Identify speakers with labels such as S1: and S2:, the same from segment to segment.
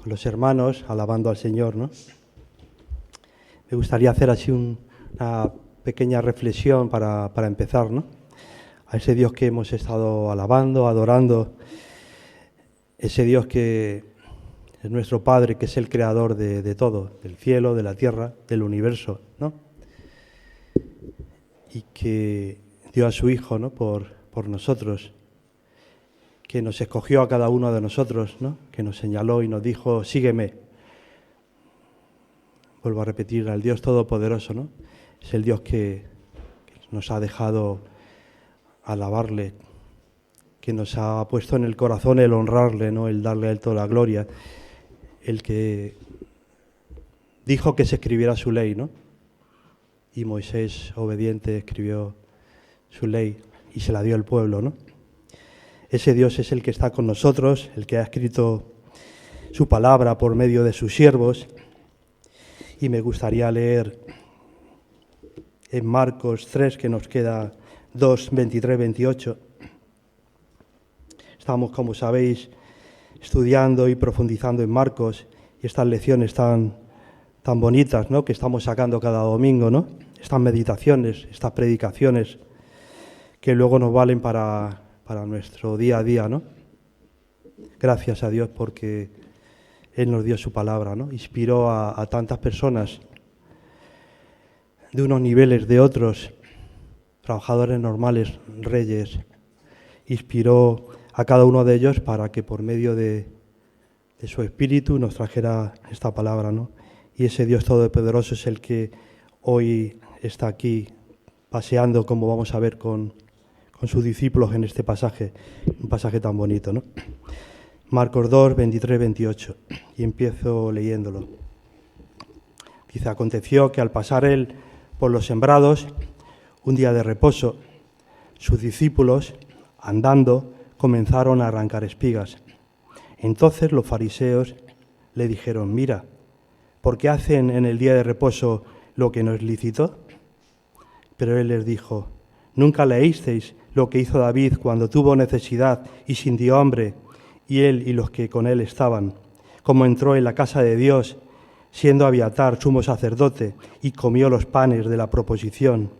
S1: con los hermanos, alabando al Señor, ¿no? Me gustaría hacer así una pequeña reflexión para empezar, ¿no? A ese Dios que hemos estado alabando, adorando, ese Dios que es nuestro Padre, que es el creador de todo, del cielo, de la tierra, del universo, ¿no? Y que dio a su Hijo, ¿no? por nosotros, que nos escogió a cada uno de nosotros, ¿no? Que nos señaló y nos dijo, sígueme. Vuelvo a repetir, al Dios Todopoderoso, ¿no? Es el Dios que nos ha dejado alabarle, que nos ha puesto en el corazón el honrarle, ¿no? El darle a Él toda la gloria, el que dijo que se escribiera su ley, ¿no? Y Moisés, obediente, escribió su ley y se la dio al pueblo, ¿no? Ese Dios es el que está con nosotros, el que ha escrito su palabra por medio de sus siervos. Y me gustaría leer en Marcos 3, que nos queda 2, 23, 28. Estamos, como sabéis, estudiando y profundizando en Marcos, y estas lecciones tan bonitas, ¿no? Que estamos sacando cada domingo, ¿no? Estas meditaciones, estas predicaciones, que luego nos valen para nuestro día a día, ¿no? Gracias a Dios porque Él nos dio su palabra, ¿no? Inspiró a tantas personas de unos niveles, de otros, trabajadores normales, reyes. Inspiró a cada uno de ellos para que por medio de su espíritu nos trajera esta palabra, ¿no? Y ese Dios Todopoderoso es el que hoy está aquí paseando, como vamos a ver con sus discípulos en este pasaje, un pasaje tan bonito, ¿no? Marcos 2, 23, 28, y empiezo leyéndolo. Dice, aconteció que al pasar él por los sembrados, un día de reposo, sus discípulos, andando, comenzaron a arrancar espigas. Entonces los fariseos le dijeron, mira, ¿por qué hacen en el día de reposo lo que no es lícito? Pero él les dijo, ¿nunca leísteis lo que hizo David cuando tuvo necesidad y sintió hambre, y él y los que con él estaban, como entró en la casa de Dios, siendo Abiatar sumo sacerdote, y comió los panes de la proposición,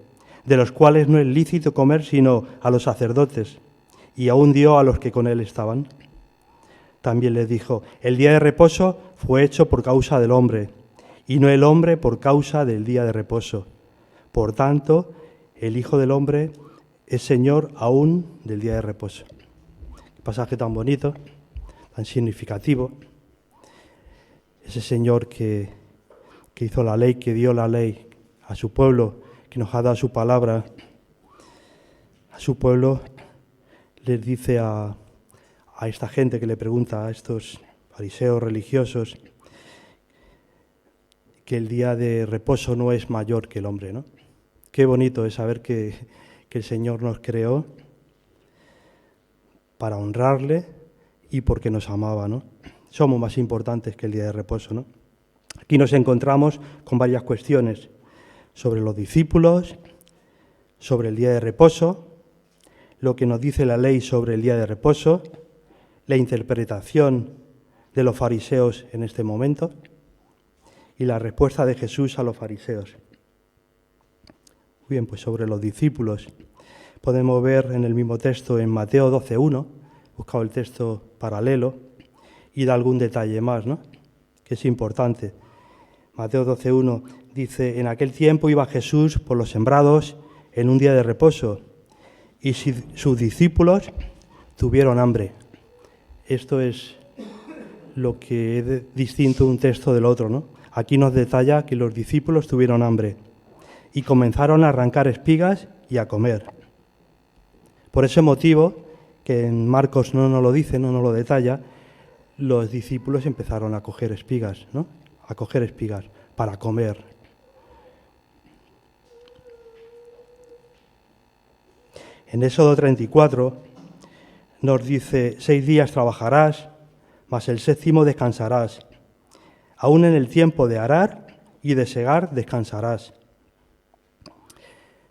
S1: de los cuales no es lícito comer sino a los sacerdotes, y aún dio a los que con él estaban? También les dijo, el día de reposo fue hecho por causa del hombre, y no el hombre por causa del día de reposo. Por tanto, el Hijo del Hombre es Señor aún del día de reposo. Qué pasaje tan bonito, tan significativo. Ese Señor que hizo la ley, que dio la ley a su pueblo, que nos ha dado su palabra, a su pueblo, les dice a esta gente que le pregunta, a estos fariseos religiosos, que el día de reposo no es mayor que el hombre, ¿no? Qué bonito es saber que el Señor nos creó para honrarle y porque nos amaba, ¿no? Somos más importantes que el día de reposo, ¿no? Aquí nos encontramos con varias cuestiones sobre los discípulos, sobre el día de reposo, lo que nos dice la ley sobre el día de reposo, la interpretación de los fariseos en este momento y la respuesta de Jesús a los fariseos. Muy bien, pues sobre los discípulos podemos ver en el mismo texto en Mateo 12:1, he buscado el texto paralelo y da algún detalle más, ¿no? Que es importante. Mateo 12:1 dice, en aquel tiempo iba Jesús por los sembrados en un día de reposo y sus discípulos tuvieron hambre. Esto es lo que es distinto un texto del otro, ¿no? Aquí nos detalla que los discípulos tuvieron hambre y comenzaron a arrancar espigas y a comer. Por ese motivo, que en Marcos no nos lo dice, no nos lo detalla, los discípulos empezaron a coger espigas, ¿no? A coger espigas para comer. En Éxodo 34 nos dice, 6 días trabajarás, mas el 7º descansarás. Aún en el tiempo de arar y de segar descansarás.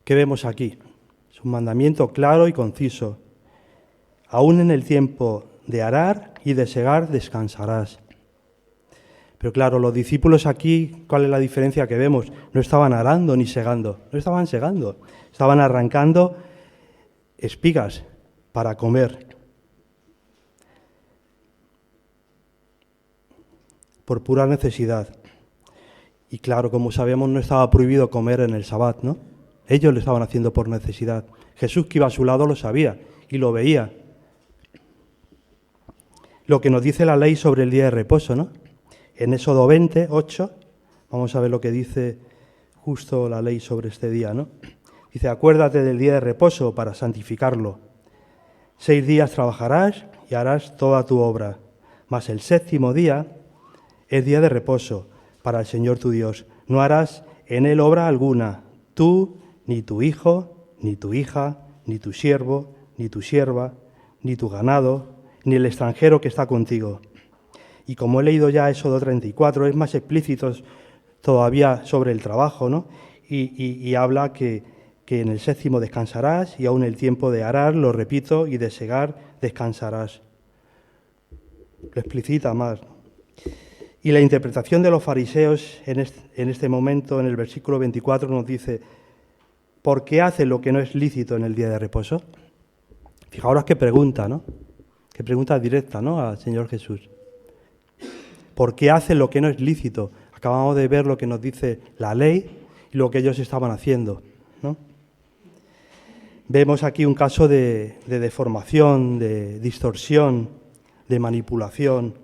S1: ¿Qué vemos aquí? Es un mandamiento claro y conciso. Aún en el tiempo de arar y de segar descansarás. Pero claro, los discípulos aquí, ¿cuál es la diferencia que vemos? No estaban arando ni segando, no estaban segando, estaban arrancando espigas para comer. Por pura necesidad. Y claro, como sabemos, no estaba prohibido comer en el Sabbat, ¿no? Ellos lo estaban haciendo por necesidad. Jesús, que iba a su lado, lo sabía y lo veía. Lo que nos dice la ley sobre el día de reposo, ¿no? En Éxodo 20, 8, vamos a ver lo que dice justo la ley sobre este día, ¿no? Dice, acuérdate del día de reposo para santificarlo. 6 días trabajarás y harás toda tu obra, mas el 7º día es día de reposo para el Señor tu Dios. No harás en él obra alguna, tú, ni tu hijo, ni tu hija, ni tu siervo, ni tu sierva, ni tu ganado, ni el extranjero que está contigo. Y como he leído ya Éxodo 34, es más explícito todavía sobre el trabajo, ¿no? Y habla que en el 7º descansarás y aún el tiempo de arar, lo repito, y de segar descansarás. Lo explicita más, ¿no? Y la interpretación de los fariseos en este momento, en el versículo 24, nos dice, ¿por qué hace lo que no es lícito en el día de reposo? Fijaos qué pregunta, ¿no? Qué pregunta directa, ¿no? Al Señor Jesús. ¿Por qué hace lo que no es lícito? Acabamos de ver lo que nos dice la ley y lo que ellos estaban haciendo, ¿no? Vemos aquí un caso de deformación, de distorsión, de manipulación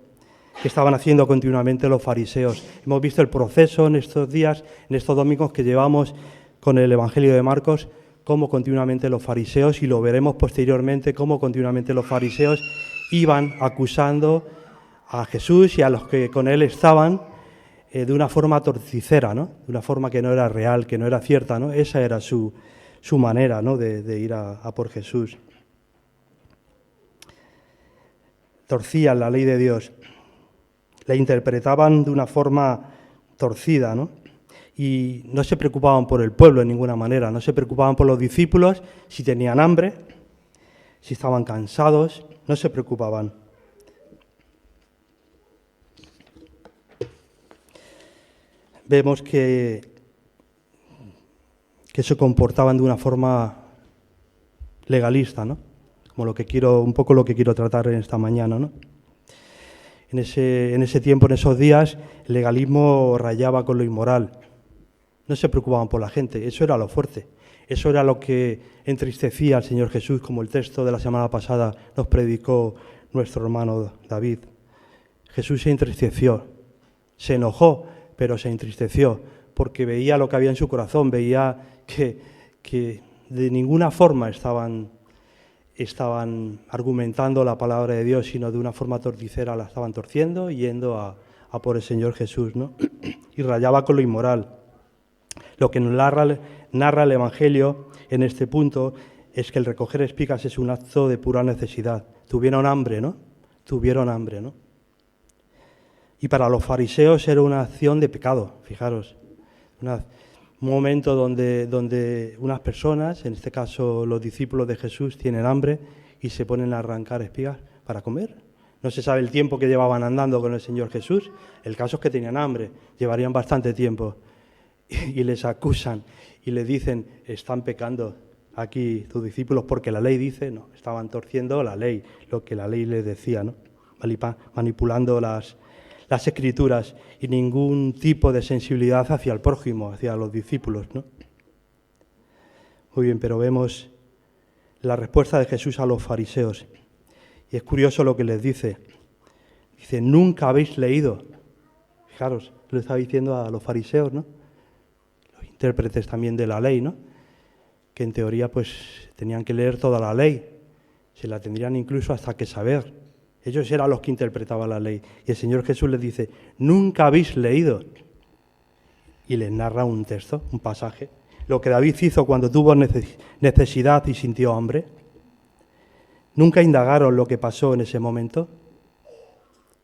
S1: que estaban haciendo continuamente los fariseos. Hemos visto el proceso en estos días, en estos domingos que llevamos con el Evangelio de Marcos, cómo continuamente los fariseos, y lo veremos posteriormente, cómo continuamente los fariseos iban acusando a Jesús y a los que con él estaban de una forma torticera, ¿no? De una forma que no era real, que no era cierta, ¿no? Esa era su manera, ¿no? de ir a por Jesús. Torcían la ley de Dios, la interpretaban de una forma torcida, ¿no? Y no se preocupaban por el pueblo de ninguna manera, no se preocupaban por los discípulos, si tenían hambre, si estaban cansados, no se preocupaban. Vemos que se comportaban de una forma legalista, ¿no? Como un poco lo que quiero tratar en esta mañana, ¿no? En ese tiempo, en esos días, el legalismo rayaba con lo inmoral. No se preocupaban por la gente, eso era lo fuerte. Eso era lo que entristecía al Señor Jesús, como el texto de la semana pasada nos predicó nuestro hermano David. Jesús se entristeció, se enojó, pero se entristeció, porque veía lo que había en su corazón, veía que de ninguna forma estaban argumentando la palabra de Dios, sino de una forma torticera la estaban torciendo y yendo a por el Señor Jesús, ¿no? Y rayaba con lo inmoral. Lo que nos narra el Evangelio en este punto es que el recoger espigas es un acto de pura necesidad. Tuvieron hambre, ¿no? Tuvieron hambre, ¿no? Y para los fariseos era una acción de pecado, fijaros. Un momento donde unas personas, en este caso los discípulos de Jesús, tienen hambre y se ponen a arrancar espigas para comer. No se sabe el tiempo que llevaban andando con el Señor Jesús. El caso es que tenían hambre, llevarían bastante tiempo. Y les acusan y le dicen, están pecando aquí tus discípulos porque la ley dice, no, estaban torciendo la ley, lo que la ley les decía, ¿no? Manipulando las Escrituras y ningún tipo de sensibilidad hacia el prójimo, hacia los discípulos, ¿no? Muy bien, pero vemos la respuesta de Jesús a los fariseos. Y es curioso lo que les dice. Dice, nunca habéis leído. Fijaros, lo está diciendo a los fariseos, ¿no? Los intérpretes también de la ley, ¿no? Que en teoría pues tenían que leer toda la ley. Se la tendrían incluso hasta que saber. Ellos eran los que interpretaban la ley. Y el Señor Jesús les dice, nunca habéis leído. Y les narra un texto, un pasaje. Lo que David hizo cuando tuvo necesidad y sintió hambre. Nunca indagaron lo que pasó en ese momento.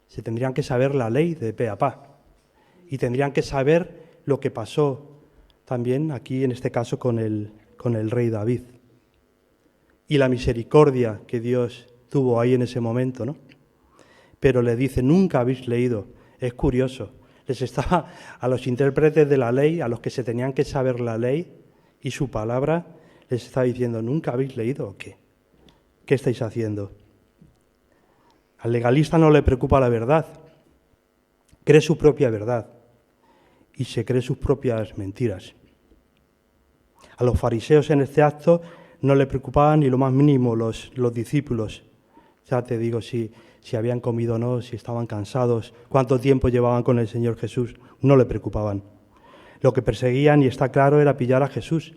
S1: Se tendrían que saber la ley de pe a pa. Y tendrían que saber lo que pasó también aquí, en este caso, con el rey David. Y la misericordia que Dios tuvo ahí en ese momento, ¿no? Pero le dice, nunca habéis leído Es curioso. Les estaba a los intérpretes de la ley, a los que se tenían que saber la ley y su palabra, les estaba diciendo, ¿nunca habéis leído o qué? ¿Qué estáis haciendo? Al legalista no le preocupa la verdad, cree su propia verdad y se cree sus propias mentiras. A los fariseos en este acto no le preocupaban ni lo más mínimo los discípulos. Ya te digo, si habían comido o no, si estaban cansados, cuánto tiempo llevaban con el Señor Jesús, no le preocupaban. Lo que perseguían, y está claro, era pillar a Jesús,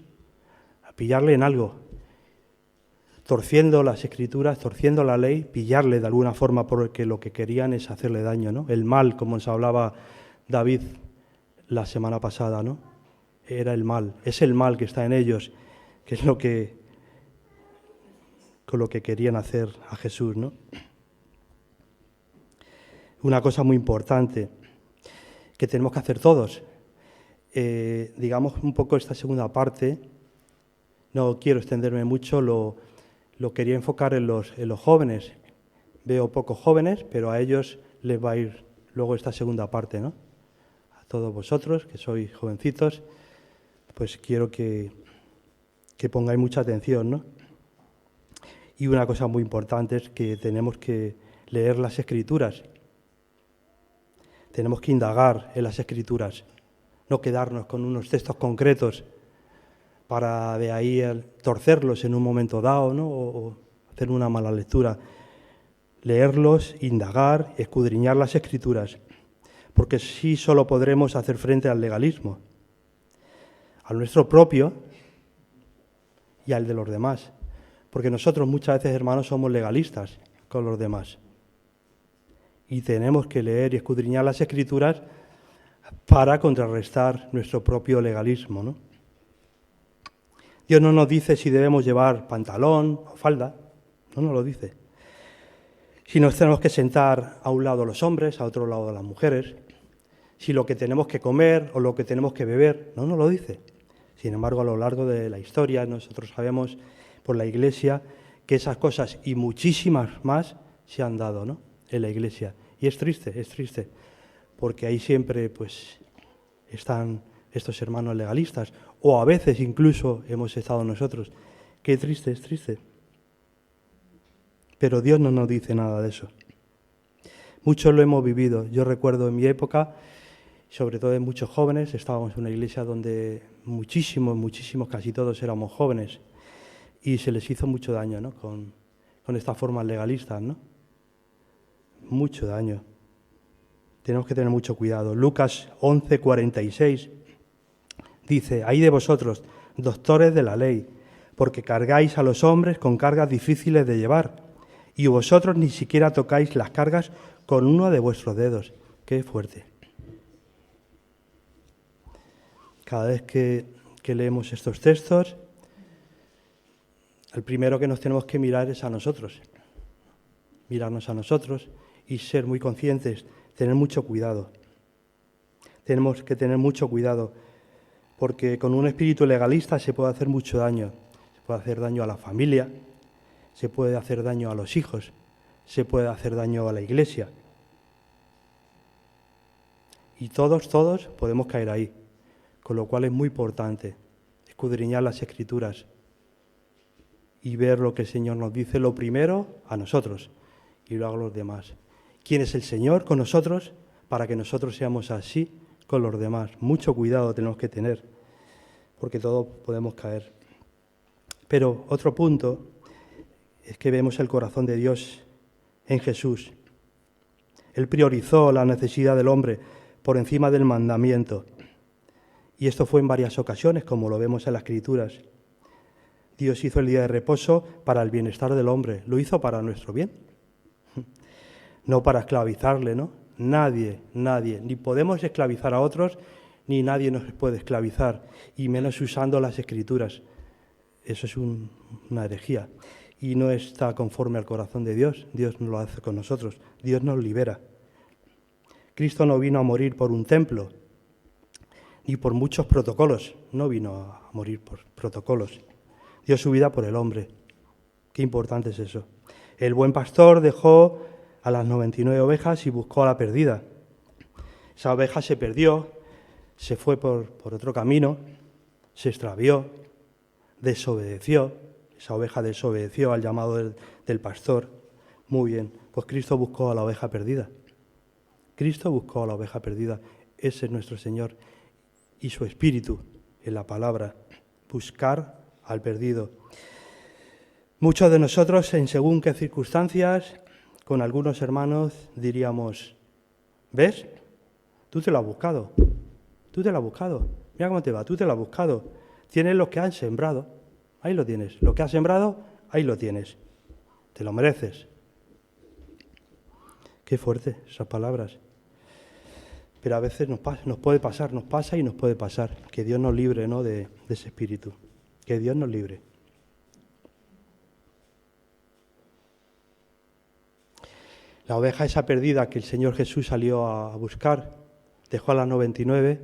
S1: a pillarle en algo, torciendo las Escrituras, torciendo la ley, pillarle de alguna forma, porque lo que querían es hacerle daño, ¿no? El mal, como nos hablaba David la semana pasada, ¿no? Era el mal, es el mal que está en ellos, que es con lo que querían hacer a Jesús, ¿no? Una cosa muy importante que tenemos que hacer todos, digamos un poco esta segunda parte, no quiero extenderme mucho, lo quería enfocar en los jóvenes. Veo pocos jóvenes, pero a ellos les va a ir luego esta segunda parte, ¿no? A todos vosotros, que sois jovencitos, pues quiero que pongáis mucha atención, ¿no? Y una cosa muy importante es que tenemos que leer las Escrituras. Tenemos que indagar en las Escrituras, no quedarnos con unos textos concretos para de ahí torcerlos en un momento dado, ¿no? O hacer una mala lectura. Leerlos, indagar, escudriñar las Escrituras, porque sí solo podremos hacer frente al legalismo, al nuestro propio y al de los demás, porque nosotros muchas veces, hermanos, somos legalistas con los demás. Y tenemos que leer y escudriñar las Escrituras para contrarrestar nuestro propio legalismo, ¿no? Dios no nos dice si debemos llevar pantalón o falda, no nos lo dice. Si nos tenemos que sentar a un lado los hombres, a otro lado las mujeres, si lo que tenemos que comer o lo que tenemos que beber, no nos lo dice. Sin embargo, a lo largo de la historia nosotros sabemos por la Iglesia que esas cosas y muchísimas más se han dado, ¿no? En la Iglesia. Y es triste, porque ahí siempre pues están estos hermanos legalistas, o a veces incluso hemos estado nosotros. Qué triste, es triste. Pero Dios no nos dice nada de eso. Muchos lo hemos vivido. Yo recuerdo en mi época, sobre todo en muchos jóvenes, estábamos en una iglesia donde muchísimos, casi todos éramos jóvenes, y se les hizo mucho daño, ¿no? Con estas formas legalistas, ¿no? Mucho daño. Tenemos que tener mucho cuidado. Lucas 11:46 dice, «Ay de vosotros, doctores de la ley, porque cargáis a los hombres con cargas difíciles de llevar, y vosotros ni siquiera tocáis las cargas con uno de vuestros dedos». Qué fuerte. Cada vez que leemos estos textos, el primero que nos tenemos que mirar es a nosotros. Mirarnos a nosotros y ser muy conscientes, tener mucho cuidado. Tenemos que tener mucho cuidado, porque con un espíritu legalista se puede hacer mucho daño. Se puede hacer daño a la familia, se puede hacer daño a los hijos, se puede hacer daño a la iglesia. Y todos podemos caer ahí, con lo cual es muy importante escudriñar las Escrituras y ver lo que el Señor nos dice, lo primero a nosotros y luego a los demás. ¿Quién es el Señor con nosotros? Para que nosotros seamos así con los demás. Mucho cuidado tenemos que tener, porque todos podemos caer. Pero otro punto es que vemos el corazón de Dios en Jesús. Él priorizó la necesidad del hombre por encima del mandamiento. Y esto fue en varias ocasiones, como lo vemos en las Escrituras. Dios hizo el día de reposo para el bienestar del hombre. Lo hizo para nuestro bien. No para esclavizarle, ¿no? Nadie, ni podemos esclavizar a otros, ni nadie nos puede esclavizar, y menos usando las Escrituras. Eso es una herejía, y no está conforme al corazón de Dios. Dios no lo hace con nosotros, Dios nos libera. Cristo no vino a morir por un templo, ni por muchos protocolos, no vino a morir por protocolos. Dio su vida por el hombre. Qué importante es eso. El buen pastor dejó a las 99 ovejas y buscó a la perdida. Esa oveja se perdió, se fue por otro camino, se extravió, desobedeció. Esa oveja desobedeció al llamado del pastor. Muy bien, pues Cristo buscó a la oveja perdida. Cristo buscó a la oveja perdida. Ese es nuestro Señor y su Espíritu en la palabra. Buscar al perdido. Muchos de nosotros, en según qué circunstancias, con algunos hermanos diríamos, ¿ves? Tú te lo has buscado. Tú te lo has buscado. Mira cómo te va, tú te lo has buscado. Tienes lo que han sembrado. Ahí lo tienes. Lo que has sembrado, ahí lo tienes. Te lo mereces. Qué fuerte esas palabras. Pero a veces nos puede pasar, nos pasa y nos puede pasar. Que Dios nos libre, ¿no?, de ese espíritu. Que Dios nos libre. La oveja esa perdida que el Señor Jesús salió a buscar, dejó a las 99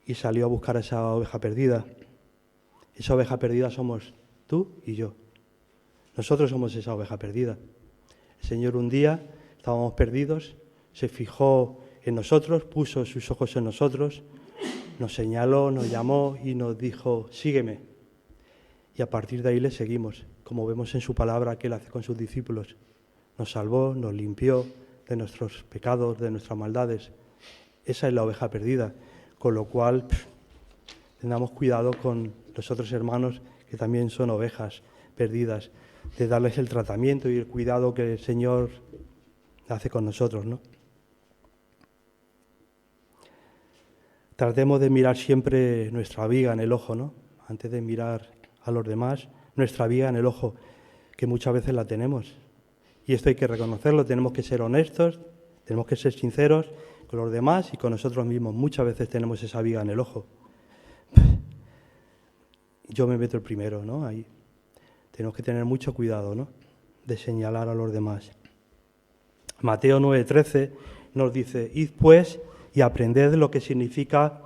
S1: y salió a buscar a esa oveja perdida. Esa oveja perdida somos tú y yo. Nosotros somos esa oveja perdida. El Señor un día estábamos perdidos, se fijó en nosotros, puso sus ojos en nosotros, nos señaló, nos llamó y nos dijo, sígueme. Y a partir de ahí le seguimos, como vemos en su palabra que Él hace con sus discípulos. Nos salvó, nos limpió de nuestros pecados, de nuestras maldades. Esa es la oveja perdida, con lo cual tengamos cuidado con los otros hermanos que también son ovejas perdidas, de darles el tratamiento y el cuidado que el Señor hace con nosotros, ¿no? Tratemos de mirar siempre nuestra viga en el ojo, ¿no? Antes de mirar a los demás, nuestra viga en el ojo, que muchas veces la tenemos. Y esto hay que reconocerlo, tenemos que ser honestos, tenemos que ser sinceros con los demás y con nosotros mismos. Muchas veces tenemos esa viga en el ojo. Yo me meto el primero, ¿no? Ahí tenemos que tener mucho cuidado, ¿no?, de señalar a los demás. Mateo 9:13 nos dice, id pues y aprended lo que significa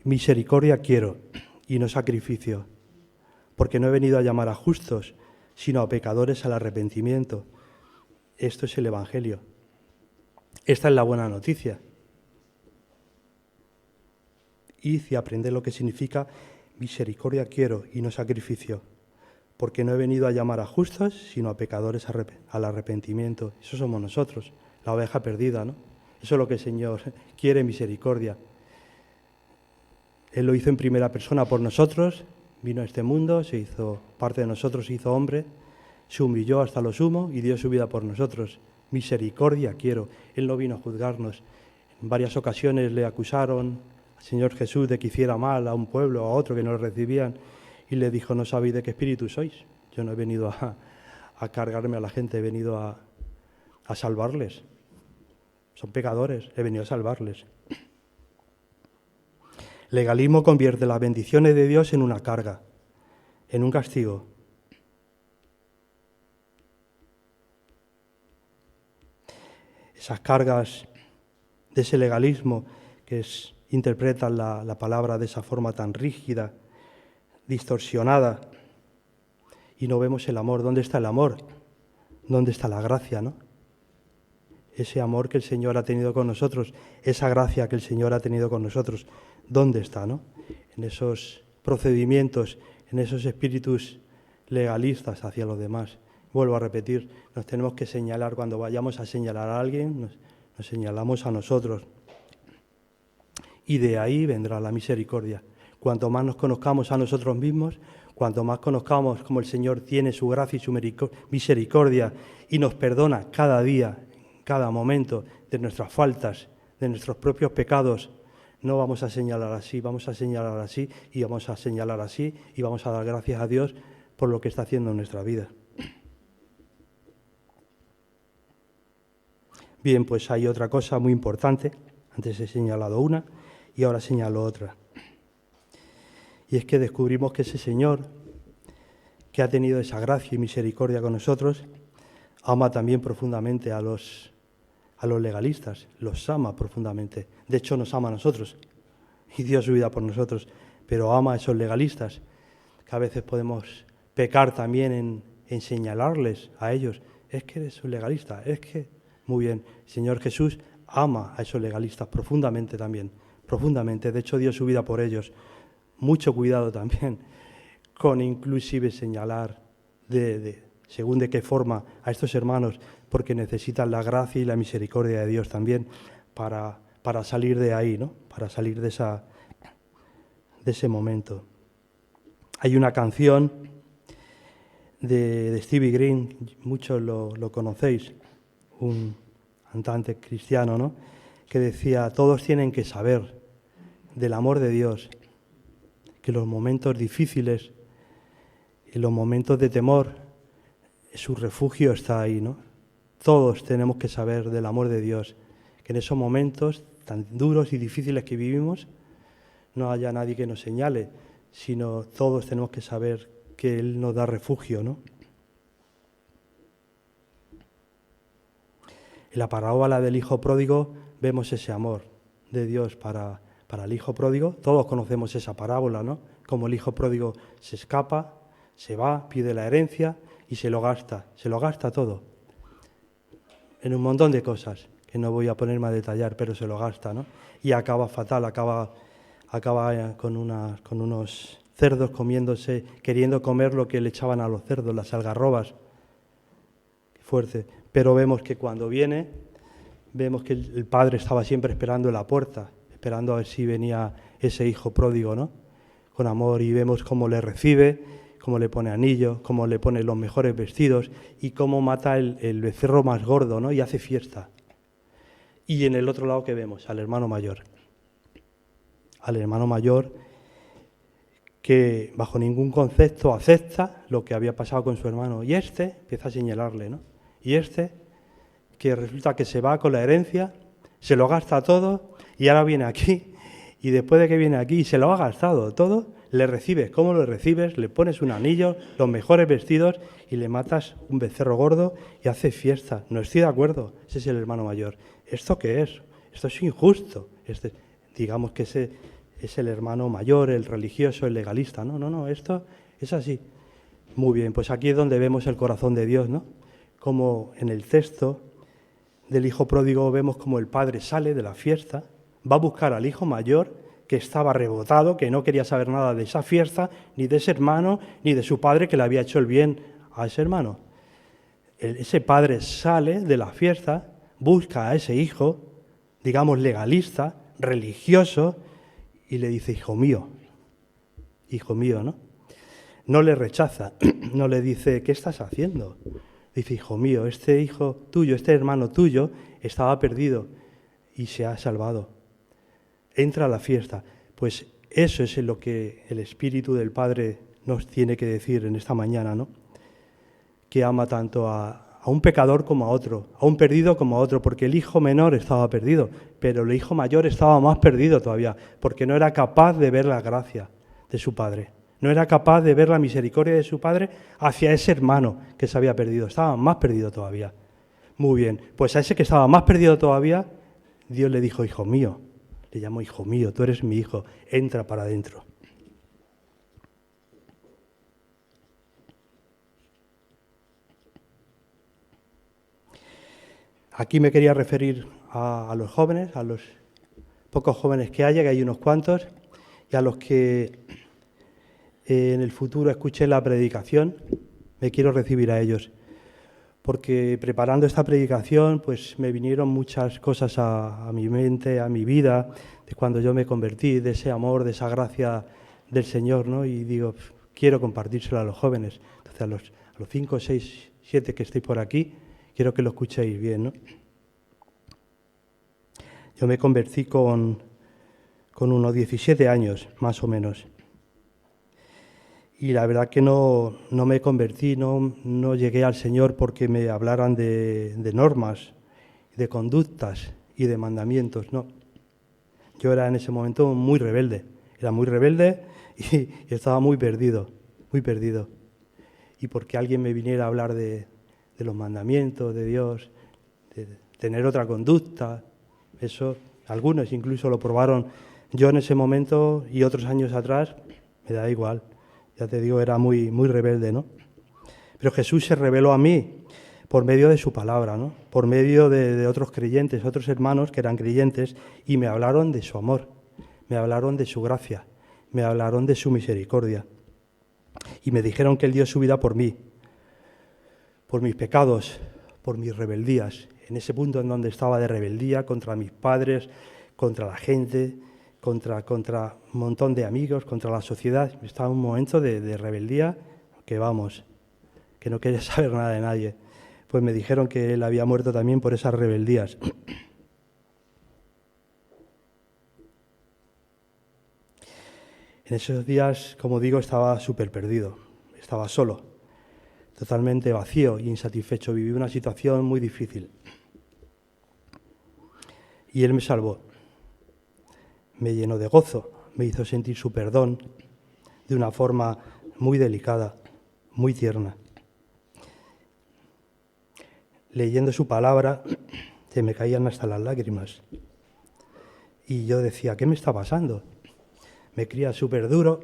S1: misericordia quiero y no sacrificio, porque no he venido a llamar a justos, sino a pecadores al arrepentimiento. Esto es el Evangelio. Esta es la buena noticia. Id y aprended lo que significa misericordia quiero y no sacrificio, porque no he venido a llamar a justos, sino a pecadores al arrepentimiento. Eso somos nosotros, la oveja perdida, ¿no? Eso es lo que el Señor quiere, misericordia. Él lo hizo en primera persona por nosotros, vino a este mundo, se hizo parte de nosotros, se hizo hombre, se humilló hasta lo sumo y dio su vida por nosotros. Misericordia quiero. Él no vino a juzgarnos. En varias ocasiones le acusaron al Señor Jesús de que hiciera mal a un pueblo o a otro que no le recibían y le dijo, no sabéis de qué espíritu sois. Yo no he venido a cargarme a la gente, he venido a salvarles. Son pecadores, he venido a salvarles. Legalismo convierte las bendiciones de Dios en una carga, en un castigo. Esas cargas de ese legalismo que interpretan la palabra de esa forma tan rígida, distorsionada, y no vemos el amor. ¿Dónde está el amor? ¿Dónde está la gracia, no? Ese amor que el Señor ha tenido con nosotros, esa gracia que el Señor ha tenido con nosotros, ¿dónde está, no? En esos procedimientos, en esos espíritus legalistas hacia los demás. Vuelvo a repetir, nos tenemos que señalar cuando vayamos a señalar a alguien, nos señalamos a nosotros. Y de ahí vendrá la misericordia. Cuanto más nos conozcamos a nosotros mismos, cuanto más conozcamos cómo el Señor tiene su gracia y su misericordia y nos perdona cada día, cada momento de nuestras faltas, de nuestros propios pecados, no vamos a señalar así, vamos a señalar así y vamos a señalar así y vamos a dar gracias a Dios por lo que está haciendo en nuestra vida. Bien, pues hay otra cosa muy importante. Antes he señalado una y ahora señalo otra. Y es que descubrimos que ese Señor, que ha tenido esa gracia y misericordia con nosotros, ama también profundamente a los legalistas, los ama profundamente. De hecho, nos ama a nosotros y dio su vida por nosotros, pero ama a esos legalistas, que a veces podemos pecar también en señalarles a ellos. Es que eres un legalista, es que... Muy bien, el Señor Jesús ama a esos legalistas profundamente también, profundamente. De hecho, dio su vida por ellos. Mucho cuidado también con inclusive señalar según de qué forma a estos hermanos, porque necesitan la gracia y la misericordia de Dios también para salir de ahí, ¿no? Para salir de ese momento. Hay una canción de Stevie Green, muchos lo conocéis, un cantante cristiano, ¿no? Que decía: todos tienen que saber del amor de Dios, que los momentos difíciles y los momentos de temor, su refugio está ahí, ¿no? Todos tenemos que saber del amor de Dios, que en esos momentos tan duros y difíciles que vivimos no haya nadie que nos señale, sino todos tenemos que saber que Él nos da refugio, ¿no? En la parábola del hijo pródigo vemos ese amor de Dios para el hijo pródigo. Todos conocemos esa parábola, ¿no? Como el hijo pródigo se escapa, se va, pide la herencia y se lo gasta todo. En un montón de cosas que no voy a ponerme a detallar, pero se lo gasta, ¿no? Y acaba fatal, acaba con unos cerdos queriendo comer lo que le echaban a los cerdos, las algarrobas. Qué fuerte. Pero vemos que cuando viene, vemos que el padre estaba siempre esperando en la puerta, esperando a ver si venía ese hijo pródigo, ¿no? Con amor, y vemos cómo le recibe, cómo le pone anillos, cómo le pone los mejores vestidos y cómo mata el becerro más gordo, ¿no? Y hace fiesta. Y en el otro lado, ¿qué vemos? Al hermano mayor. Al hermano mayor que bajo ningún concepto acepta lo que había pasado con su hermano. Y empieza a señalarle, ¿no? Y que resulta que se va con la herencia, se lo gasta todo y ahora viene aquí. Y después de que viene aquí y se lo ha gastado todo, le recibes. ¿Cómo lo recibes? Le pones un anillo, los mejores vestidos y le matas un becerro gordo y hace fiesta. No estoy de acuerdo. Ese es el hermano mayor. ¿Esto qué es? Esto es injusto. Digamos que ese es el hermano mayor, el religioso, el legalista. No, esto es así. Muy bien, pues aquí es donde vemos el corazón de Dios, ¿no? Como en el texto del hijo pródigo vemos como el padre sale de la fiesta, va a buscar al hijo mayor que estaba rebotado, que no quería saber nada de esa fiesta, ni de ese hermano, ni de su padre que le había hecho el bien a ese hermano. Ese padre sale de la fiesta, busca a ese hijo, digamos legalista, religioso, y le dice: hijo mío, ¿no? No le rechaza, no le dice: ¿qué estás haciendo? Dice: hijo mío, este hijo tuyo, este hermano tuyo estaba perdido y se ha salvado. Entra a la fiesta. Pues eso es lo que el Espíritu del Padre nos tiene que decir en esta mañana, ¿no? Que ama tanto a un pecador como a otro, a un perdido como a otro, porque el hijo menor estaba perdido, pero el hijo mayor estaba más perdido todavía, porque no era capaz de ver la gracia de su padre, no era capaz de ver la misericordia de su padre hacia ese hermano que se había perdido, estaba más perdido todavía. Muy bien, pues a ese que estaba más perdido todavía, Dios le dijo: hijo mío, le llamó hijo mío, tú eres mi hijo, entra para adentro. Aquí me quería referir a los jóvenes, a los pocos jóvenes que haya, que hay unos cuantos, y a los que en el futuro escuchen la predicación, me quiero recibir a ellos. Porque preparando esta predicación, pues me vinieron muchas cosas a mi mente, a mi vida, de cuando yo me convertí, de ese amor, de esa gracia del Señor, ¿no? Y digo, quiero compartírselo a los jóvenes. Entonces a los 5, 6, 7 que estéis por aquí, quiero que lo escuchéis bien, ¿no? Yo me convertí con unos 17 años, más o menos. Y la verdad que no me convertí, no llegué al Señor porque me hablaran de normas, de conductas y de mandamientos, no. Yo era en ese momento muy rebelde, y estaba muy perdido. Y porque alguien me viniera a hablar de los mandamientos de Dios, de tener otra conducta, eso, algunos incluso lo probaron. Yo en ese momento y otros años atrás, me da igual. Ya te digo, era muy rebelde, ¿no? Pero Jesús se reveló a mí por medio de su palabra, ¿no? Por medio de otros creyentes, otros hermanos que eran creyentes, y me hablaron de su amor, me hablaron de su gracia, me hablaron de su misericordia. Y me dijeron que Él dio su vida por mí, por mis pecados, por mis rebeldías. En ese punto en donde estaba de rebeldía contra mis padres, contra la gente, contra un montón de amigos, contra la sociedad. Estaba en un momento de rebeldía que vamos, que no quería saber nada de nadie. Pues me dijeron que Él había muerto también por esas rebeldías. En esos días, como digo, estaba súper perdido, estaba solo, totalmente vacío e insatisfecho. Viví una situación muy difícil. Y Él me salvó, me llenó de gozo, me hizo sentir su perdón de una forma muy delicada, muy tierna. Leyendo su palabra, se me caían hasta las lágrimas. Y yo decía, ¿qué me está pasando? Me creía súper duro,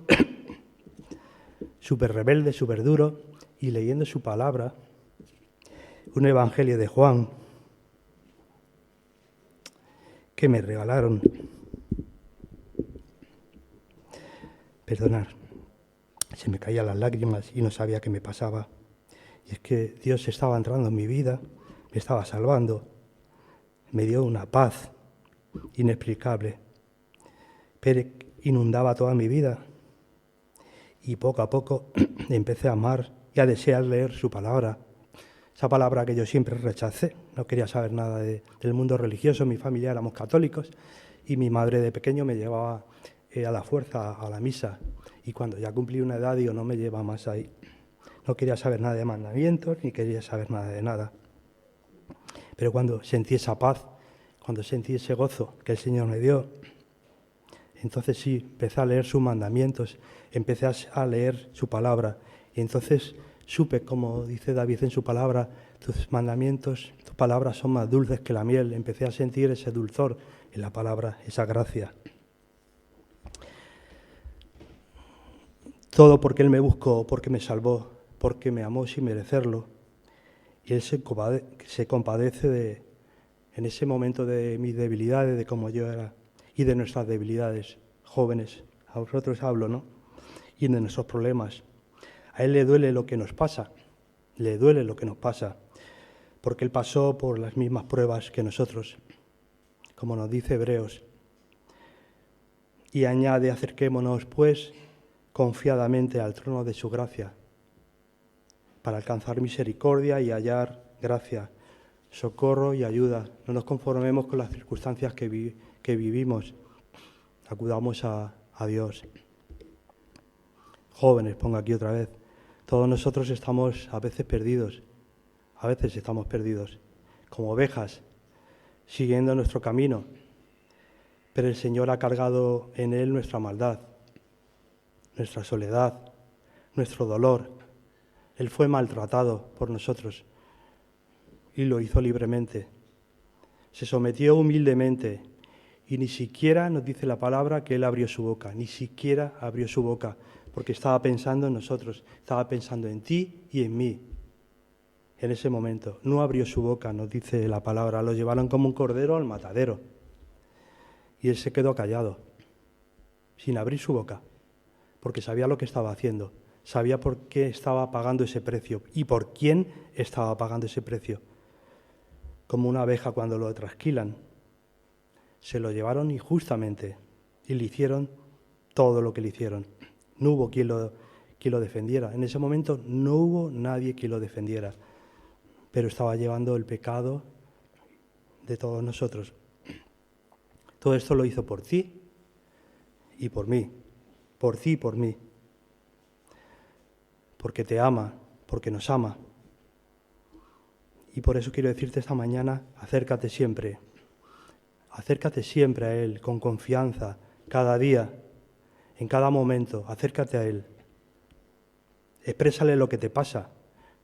S1: súper rebelde, súper duro, y leyendo su palabra, un evangelio de Juan que me regalaron. Perdonad, se me caían las lágrimas y no sabía qué me pasaba. Y es que Dios estaba entrando en mi vida, me estaba salvando, me dio una paz inexplicable, pero inundaba toda mi vida. Y poco a poco empecé a amar y a desear leer su palabra. Esa palabra que yo siempre rechacé. No quería saber nada del mundo religioso. Mi familia éramos católicos y mi madre de pequeño me llevaba a la fuerza a la misa. Y cuando ya cumplí una edad, digo, no me lleva más ahí. No quería saber nada de mandamientos ni quería saber nada de nada. Pero cuando sentí esa paz, cuando sentí ese gozo que el Señor me dio, entonces sí, empecé a leer sus mandamientos, empecé a leer su palabra. Y entonces supe, como dice David en su palabra, tus mandamientos, tus palabras son más dulces que la miel. Empecé a sentir ese dulzor en la palabra, esa gracia. Todo porque Él me buscó, porque me salvó, porque me amó sin merecerlo. Y Él se compadece en ese momento de mis debilidades, de cómo yo era, y de nuestras debilidades, jóvenes, a vosotros hablo, ¿no? Y de nuestros problemas. A Él le duele lo que nos pasa, le duele lo que nos pasa, porque Él pasó por las mismas pruebas que nosotros, como nos dice Hebreos. Y añade, acerquémonos, pues, confiadamente al trono de su gracia, para alcanzar misericordia y hallar gracia, socorro y ayuda. No nos conformemos con las circunstancias que vivimos. Acudamos a Dios. Jóvenes, pongo aquí otra vez. Todos nosotros estamos a veces perdidos. A veces estamos perdidos, como ovejas, siguiendo nuestro camino. Pero el Señor ha cargado en Él nuestra maldad, nuestra soledad, nuestro dolor. Él fue maltratado por nosotros y lo hizo libremente. Se sometió humildemente y ni siquiera nos dice la palabra que Él abrió su boca, ni siquiera abrió su boca, porque estaba pensando en nosotros, estaba pensando en ti y en mí. En ese momento no abrió su boca, nos dice la palabra, lo llevaron como un cordero al matadero. Y Él se quedó callado, sin abrir su boca, porque sabía lo que estaba haciendo, sabía por qué estaba pagando ese precio y por quién estaba pagando ese precio. Como una abeja cuando lo trasquilan, se lo llevaron injustamente y le hicieron todo lo que le hicieron. No hubo quien lo defendiera. En ese momento no hubo nadie que lo defendiera, pero estaba llevando el pecado de todos nosotros. Todo esto lo hizo por ti y por mí, por ti y por mí, porque te ama, porque nos ama. Y por eso quiero decirte esta mañana, acércate siempre a Él con confianza, cada día, en cada momento, acércate a Él. Exprésale lo que te pasa,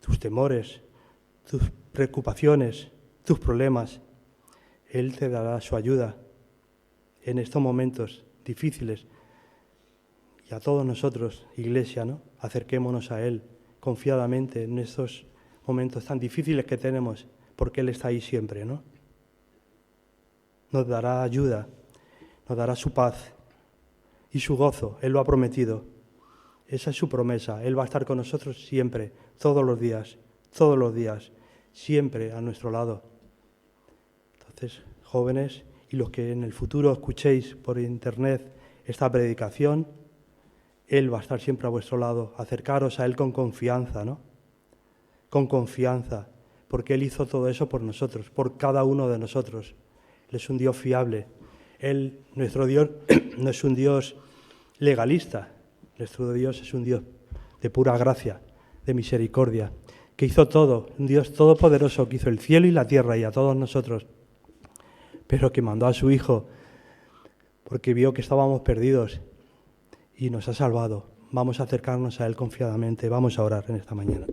S1: tus temores, tus preocupaciones, tus problemas. Él te dará su ayuda en estos momentos difíciles. Y a todos nosotros, Iglesia, ¿no? Acerquémonos a Él confiadamente en estos momentos tan difíciles que tenemos, porque Él está ahí siempre, ¿no? Nos dará ayuda, nos dará su paz y su gozo. Él lo ha prometido. Esa es su promesa. Él va a estar con nosotros siempre, todos los días, siempre a nuestro lado. Entonces, jóvenes, y los que en el futuro escuchéis por internet esta predicación, Él va a estar siempre a vuestro lado. Acercaros a Él con confianza, ¿no? Con confianza, porque Él hizo todo eso por nosotros, por cada uno de nosotros. Él es un Dios fiable. Él, nuestro Dios, no es un Dios legalista. Nuestro Dios es un Dios de pura gracia, de misericordia, que hizo todo, un Dios todopoderoso que hizo el cielo y la tierra y a todos nosotros, pero que mandó a su Hijo porque vio que estábamos perdidos y nos ha salvado. Vamos a acercarnos a Él confiadamente, vamos a orar en esta mañana.